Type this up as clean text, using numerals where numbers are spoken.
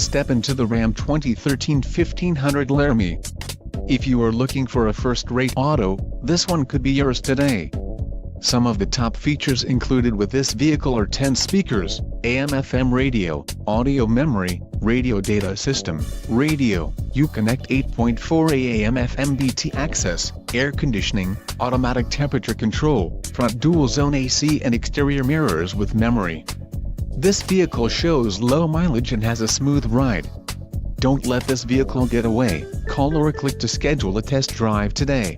step into the Ram 2013 1500 Laramie. If you are looking for a first-rate auto, this one could be yours today. Some of the top features included with this vehicle are 10 speakers, AM/FM radio, audio memory, radio data system, radio, Uconnect 8.4 AM/FM BT access, air conditioning, automatic temperature control, front dual-zone AC and exterior mirrors with memory. This vehicle shows low mileage and has a smooth ride. Don't let this vehicle get away. Call or click to schedule a test drive today.